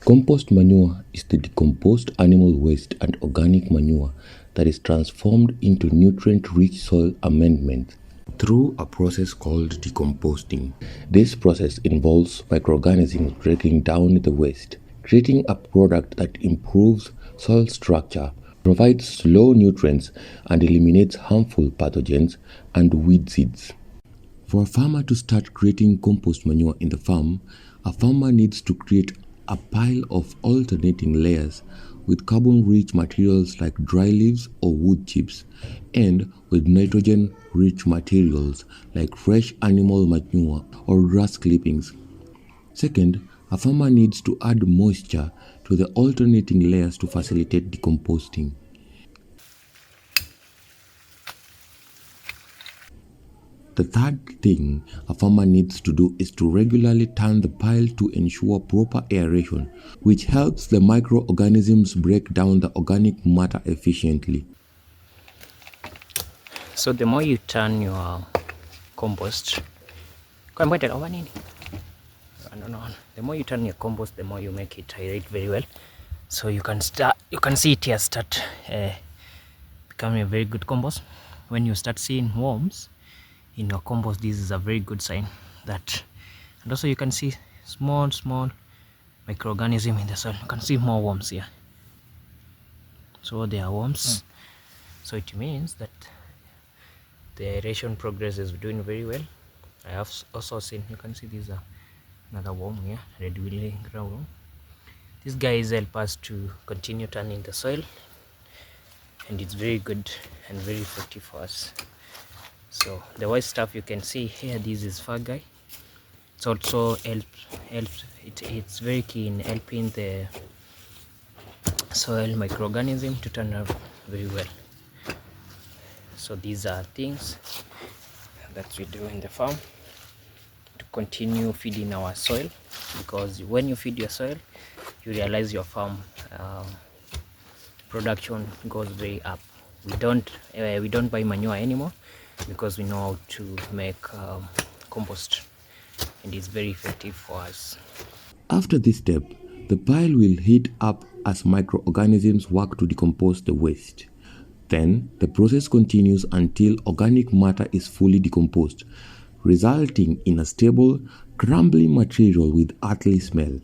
Compost manure is the decomposed animal waste and organic manure that is transformed into nutrient-rich soil amendments through a process called decomposting. This process involves microorganisms breaking down the waste, creating a product that improves soil structure, provides low nutrients, and eliminates harmful pathogens and weed seeds. For a farmer to start creating compost manure in the farm, a farmer needs to create a pile of alternating layers with carbon-rich materials like dry leaves or wood chips, and with nitrogen-rich materials like fresh animal manure or grass clippings. Second, a farmer needs to add moisture to the alternating layers to facilitate decomposting. The third thing a farmer needs to do is to regularly turn the pile to ensure proper aeration, which helps the microorganisms break down the organic matter efficiently. So the more you turn your compost, the more you turn your compost, the more you make it aerate very well. So you can see it here start becoming a very good compost. When you start seeing worms in your compost, this is a very good sign that. And also you can see small microorganism in the soil. You can see more worms here. So they are worms. So it means that the aeration progress is doing very well. I have also seen, you can see this another worm here, red willy ground. These guys help us to continue turning the soil, and it's very good and very effective for us. So the white stuff you can see here, this is fungi. It's also it's very key in helping the soil microorganism to turn out very well. So these are things that we do in the farm to continue feeding our soil, because when you feed your soil, you realize your farm production goes very up. We don't buy manure anymore, because we know how to make compost, and it's very effective for us. After this step, the pile will heat up as microorganisms work to decompose the waste. Then, the process continues until organic matter is fully decomposed, resulting in a stable, crumbly material with earthly smell.